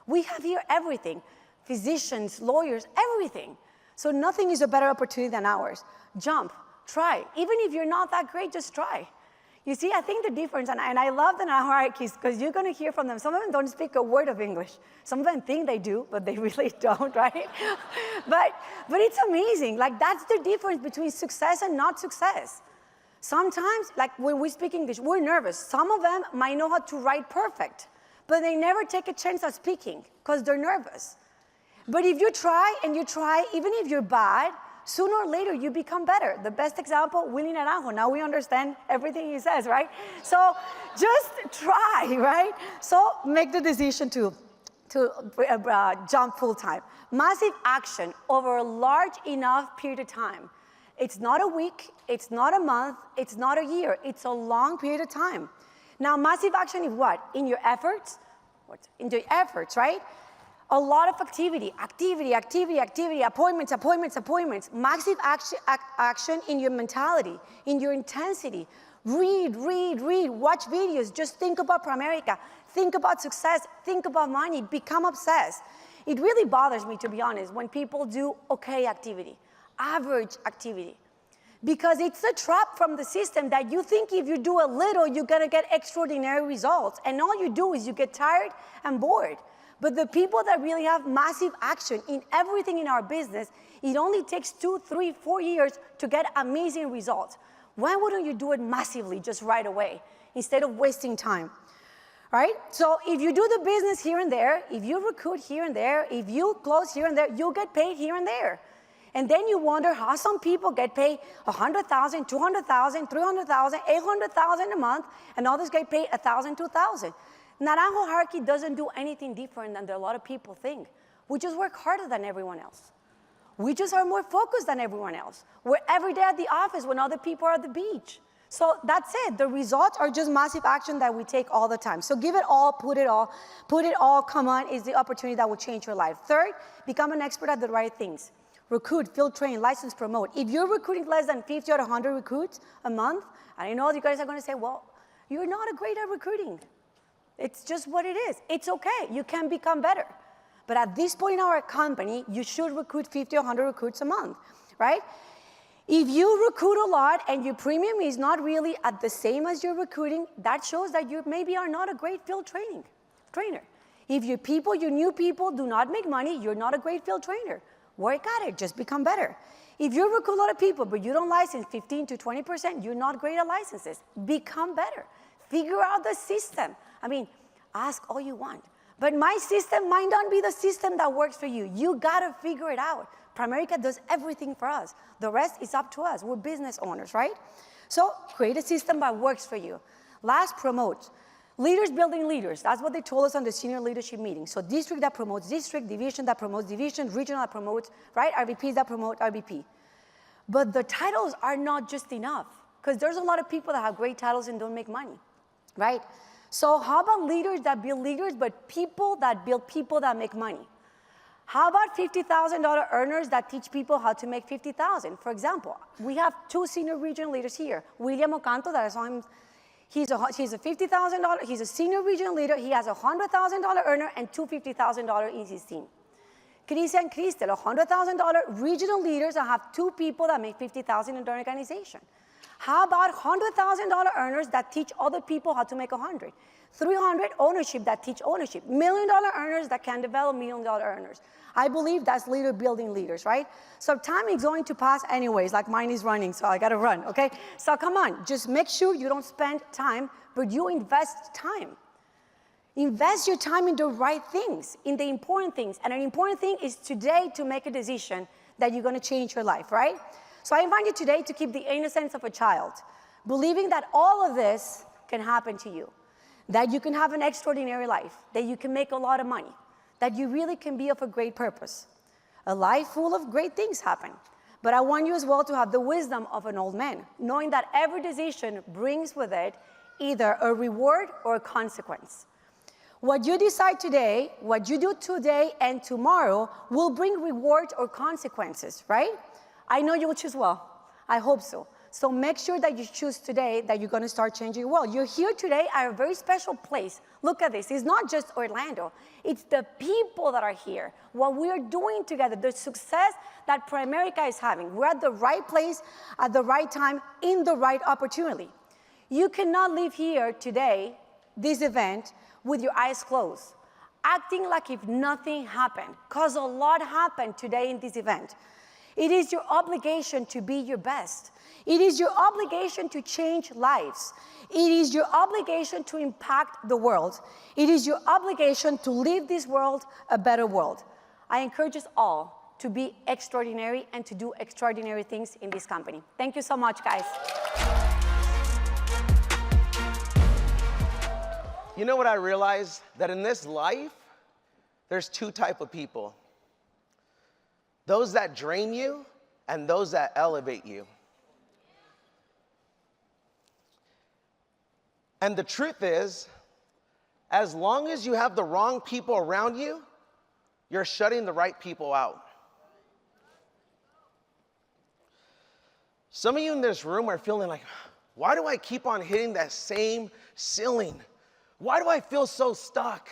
B: We have here everything. Physicians, lawyers, everything. So nothing is a better opportunity than ours. Jump, try. Even if you're not that great, just try. You see, I think the difference, and I love the hierarchies because you're going to hear from them. Some of them don't speak a word of English. Some of them think they do, but they really don't, right? but it's amazing. Like, that's the difference between success and not success. Sometimes, like when we speak English, we're nervous. Some of them might know how to write perfect, but they never take a chance at speaking because they're nervous. But if you try and you try, even if you're bad, sooner or later, you become better. The best example, Willie Naranjo. Now we understand everything he says, right? So just try, right? So make the decision to jump full time. Massive action over a large enough period of time. It's not a week, it's not a month, it's not a year. It's a long period of time. Now, massive action is what? In your efforts? In your efforts, right? A lot of activity, appointments. Massive action in your mentality, in your intensity. Read, watch videos. Just think about Primerica. Think about success. Think about money. Become obsessed. It really bothers me, to be honest, when people do okay activity, average activity. Because it's a trap from the system that you think if you do a little, you're going to get extraordinary results. And all you do is you get tired and bored. But the people that really have massive action in everything in our business, it only takes 2, 3, 4 years to get amazing results. Why wouldn't you do it massively just right away instead of wasting time? Right? So if you do the business here and there, if you recruit here and there, if you close here and there, you'll get paid here and there. And then you wonder how some people get paid $100,000, $200,000, $300,000, $800,000 a month, and others get paid $1,000, $2,000. Naranjo hierarchy doesn't do anything different than a lot of people think. We just work harder than everyone else. We just are more focused than everyone else. We're every day at the office when other people are at the beach. So that's it. The results are just massive action that we take all the time. So give it all, put it all, come on, is the opportunity that will change your life. Third, become an expert at the right things.
E: recruit, field train, license, promote. If you're recruiting less than 50 or 100 recruits a month, and I know you guys are going to say, well, you're not great at recruiting. It's just what it is. It's okay. You can become better. But at this point in our company, you should recruit 50 or 100 recruits a month, right? If you recruit a lot and your premium is not really at the same as your recruiting, that shows that you maybe are not a great field trainer. If your people, your new people do not make money, you're not a great field trainer. Work at it, just become better. If you recruit a lot of people, but you don't license 15 to 20%, you're not great at licenses. Become better. Figure out the system. I mean, ask all you want. But my system might not be the system that works for you. You gotta figure it out. Primerica does everything for us. The rest is up to us. We're business owners, right? So create a system that works for you. Last, promote. Leaders building leaders. That's what they told us on the senior leadership meeting. So district that promotes district, division that promotes division, regional that promotes, right? RVPs that promote RVP. But the titles are not just enough, because there's a lot of people that have great titles and don't make money, right? So how about leaders that build leaders, but people that build people that make money? How about $50,000 earners that teach people how to make $50,000? For example, we have 2 senior regional leaders here. William Ocanto, that I saw him, he's a $50,000, he's a senior regional leader, he has a $100,000 earner and 2 $50,000 in his team. Christian Cristel, $100,000 regional leaders that have 2 people that make $50,000 in their organization. How about $100,000 earners that teach other people how to make 100? 300 ownership that teach ownership. $1 million earners that can develop $1 million earners. I believe that's leader building leaders, right? So time is going to pass anyways, like mine is running, so I gotta run, okay? So come on, just make sure you don't spend time, but you invest time. Invest your time in the right things, in the important things. And an important thing is today to make a decision that you're gonna change your life, right? So I invite you today to keep the innocence of a child, believing that all of this can happen to you, that you can have an extraordinary life, that you can make a lot of money, that you really can be of a great purpose. A life full of great things happen. But I want you as well to have the wisdom of an old man, knowing that every decision brings with it either a reward or a consequence. What you decide today, what you do today and tomorrow will bring rewards or consequences, right? I know you will choose well. I hope so. So make sure that you choose today that you're going to start changing your world. You're here today at a very special place. Look at this. It's not just Orlando. It's the people that are here. What we are doing together, the success that Primerica is having. We're at the right place at the right time in the right opportunity. You cannot leave here today, this event, with your eyes closed, acting like if nothing happened, because a lot happened today in this event. It is your obligation to be your best. It is your obligation to change lives. It is your obligation to impact the world. It is your obligation to leave this world a better world. I encourage us all to be extraordinary and to do extraordinary things in this company. Thank you so much, guys.
F: You know what I realized? That in this life, there's 2 types of people. Those that drain you and those that elevate you. And the truth is, as long as you have the wrong people around you, you're shutting the right people out. Some of you in this room are feeling like, why do I keep on hitting that same ceiling? Why do I feel so stuck?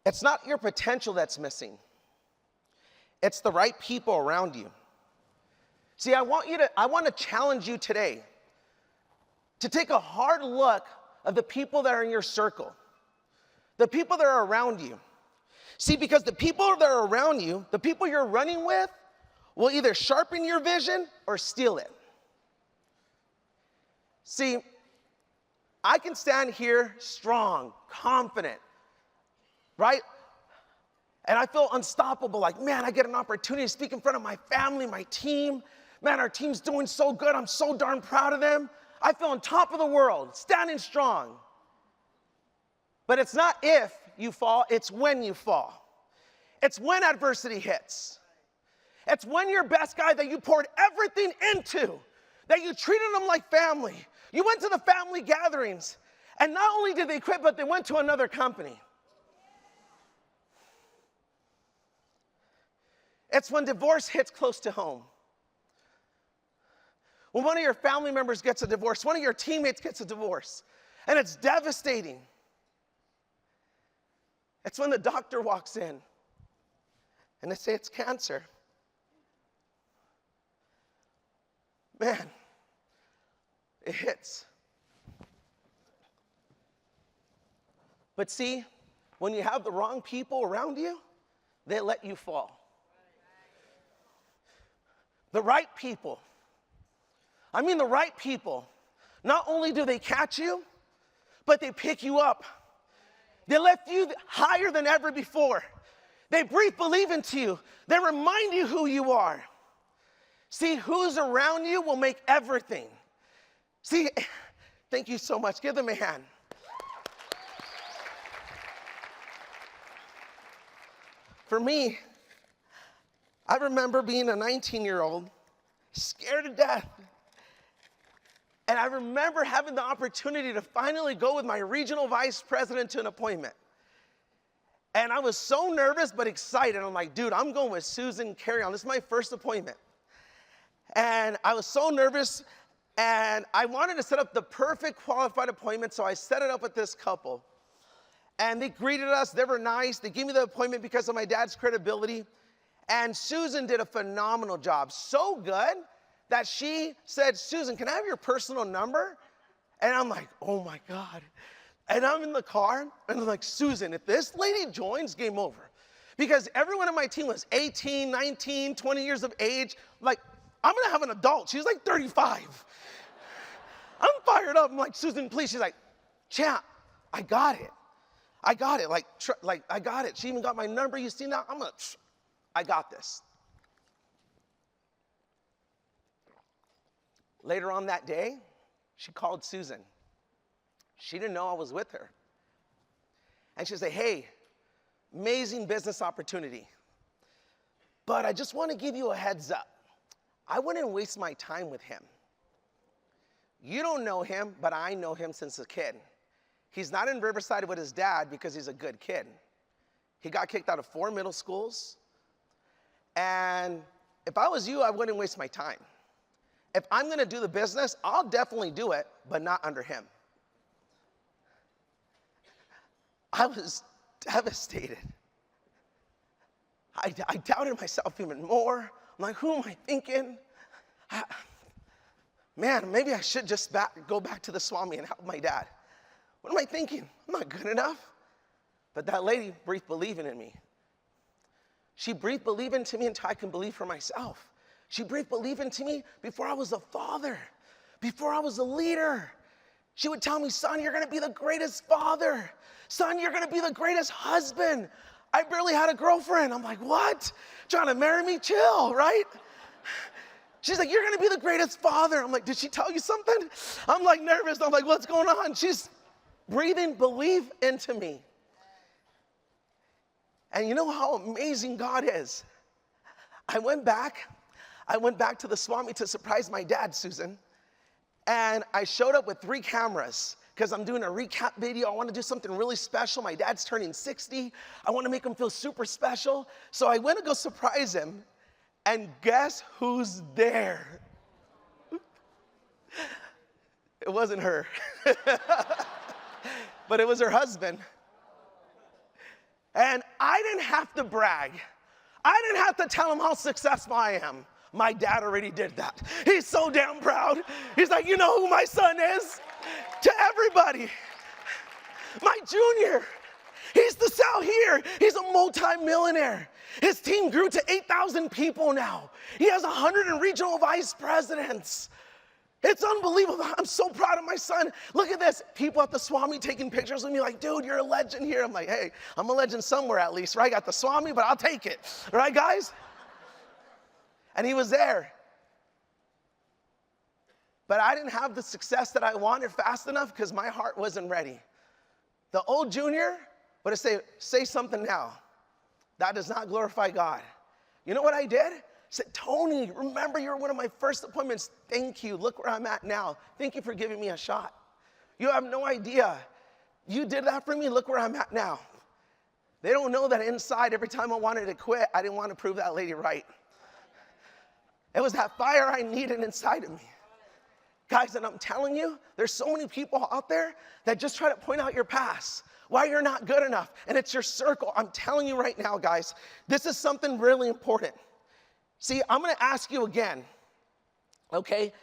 F: It's not your potential that's missing. It's the right people around you. See, I want to challenge you today to take a hard look at the people that are in your circle, the people that are around you. See, because the people that are around you, the people you're running with, will either sharpen your vision or steal it. See, I can stand here strong, confident, right? And I feel unstoppable, like, man, I get an opportunity to speak in front of my family, my team. Man, our team's doing so good. I'm so darn proud of them. I feel on top of the world, standing strong. But it's not if you fall, it's when you fall. It's when adversity hits. It's when your best guy that you poured everything into, that you treated them like family. You went to the family gatherings, and not only did they quit, but they went to another company. It's when divorce hits close to home. When one of your family members gets a divorce, one of your teammates gets a divorce, and it's devastating. It's when the doctor walks in and they say it's cancer. Man, it hits. But see, when you have the wrong people around you, they let you fall. The right people. I mean the right people. Not only do they catch you, but they pick you up. They lift you higher than ever before. They breathe belief into you. They remind you who you are. See, who's around you will make everything. See, thank you so much. Give them a hand. For me, I remember being a 19-year-old, scared to death. And I remember having the opportunity to finally go with my regional vice president to an appointment. And I was so nervous but excited. I'm like, dude, I'm going with Susan Carry-On. This is my first appointment. And I was so nervous, and I wanted to set up the perfect qualified appointment, so I set it up with this couple. And they greeted us. They were nice. They gave me the appointment because of my dad's credibility. And Susan did a phenomenal job. So good that she said, Susan, can I have your personal number? And I'm like, oh my God. And I'm in the car, and I'm like, Susan, if this lady joins, game over. Because everyone on my team was 18, 19, 20 years of age. Like, I'm gonna have an adult. She's like 35. I'm fired up. I'm like, Susan, please. She's like, champ, I got it. I got it. Like, I got it. She even got my number. You see that? I got this. Later on that day, she called Susan. She didn't know I was with her. And she said, hey, amazing business opportunity. But I just want to give you a heads up. I wouldn't waste my time with him. You don't know him, but I know him since a kid. He's not in Riverside with his dad because he's a good kid. He got kicked out of 4 middle schools. And if I was you, I wouldn't waste my time. If I'm going to do the business, I'll definitely do it, but not under him. I was devastated. I doubted myself even more. I'm like, who am I thinking? Man, maybe I should just go back to the Swami and help my dad. What am I thinking? I'm not good enough. But that lady breathed believing in me. She breathed belief into me until I can believe for myself. She breathed belief into me before I was a father, before I was a leader. She would tell me, son, you're gonna be the greatest father. Son, you're gonna be the greatest husband. I barely had a girlfriend. I'm like, what? Trying to marry me? Chill, right? She's like, you're gonna be the greatest father. I'm like, did she tell you something? I'm like nervous. I'm like, what's going on? She's breathing belief into me. And you know how amazing God is? I went back to the Swami to surprise my dad, Susan. And I showed up with 3 cameras because I'm doing a recap video. I want to do something really special. My dad's turning 60. I want to make him feel super special. So I went to go surprise him. And guess who's there? It wasn't her. But it was her husband. And I didn't have to brag. I didn't have to tell him how successful I am. My dad already did that. He's so damn proud. He's like, you know who my son is? To everybody. My junior. He's the Sal here. He's a multi-millionaire. His team grew to 8,000 people now. He has 100 regional vice presidents. It's unbelievable. I'm so proud of my son. Look at this. People at the Swami taking pictures with me like, dude, you're a legend here. I'm like, hey, I'm a legend somewhere at least, right? I got the Swami, but I'll take it. Right, guys? And he was there. But I didn't have the success that I wanted fast enough because my heart wasn't ready. The old junior would have say something now. That does not glorify God. You know what I did? I said, Tony, remember you were one of my first appointments. Thank you. Look where I'm at now. Thank you for giving me a shot. You have no idea. You did that for me. Look where I'm at now. They don't know that inside, every time I wanted to quit, I didn't want to prove that lady right. It was that fire I needed inside of me. Guys, and I'm telling you, there's so many people out there that just try to point out your past, why you're not good enough, and it's your circle. I'm telling you right now, guys, this is something really important. See, I'm gonna ask you again, okay?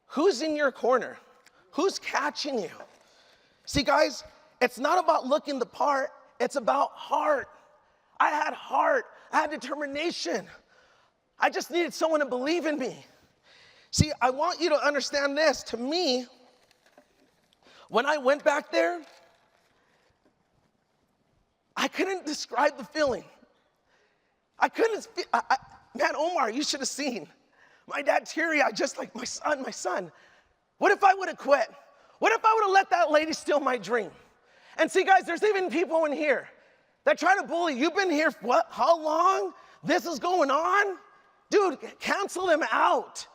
F: Who's in your corner? Who's catching you? See, guys, it's not about looking the part, it's about heart. I had heart, I had determination. I just needed someone to believe in me. See, I want you to understand this. To me, when I went back there, I couldn't describe the feeling. I couldn't, man, Omar, you should have seen. My dad teary-eyed, just like my son. What if I would have quit? What if I would have let that lady steal my dream? And see, guys, there's even people in here that try to bully. You've been here, what, how long? This is going on? Dude, cancel them out.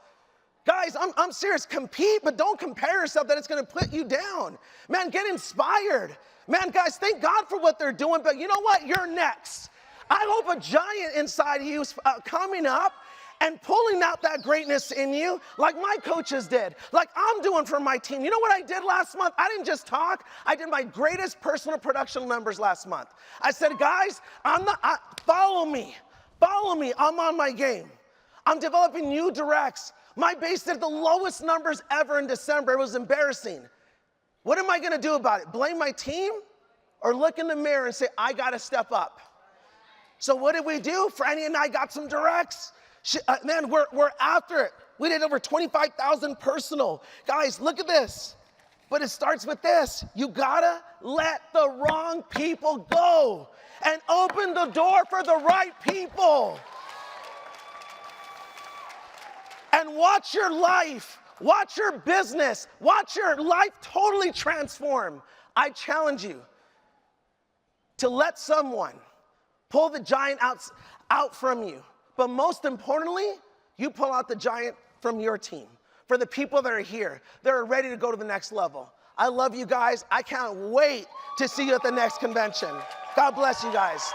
F: Guys, I'm serious. Compete, but don't compare yourself that it's going to put you down. Man, get inspired. Man, guys, thank God for what they're doing, but you know what? You're next. I hope a giant inside you is coming up and pulling out that greatness in you like my coaches did, like I'm doing for my team. You know what I did last month? I didn't just talk. I did my greatest personal production numbers last month. I said, guys, follow me. Follow me. I'm on my game. I'm developing new directs. My base did the lowest numbers ever in December. It was embarrassing. What am I going to do about it? Blame my team or look in the mirror and say, I got to step up? So what did we do? Franny and I got some directs. Man, we're after it. We did over 25,000 personal. Guys, look at this. But it starts with this. You got to let the wrong people go and open the door for the right people. And watch your life, watch your business, watch your life totally transform. I challenge you to let someone pull the giant out from you. But most importantly, you pull out the giant from your team. For the people that are here, that are ready to go to the next level. I love you guys. I can't wait to see you at the next convention. God bless you guys.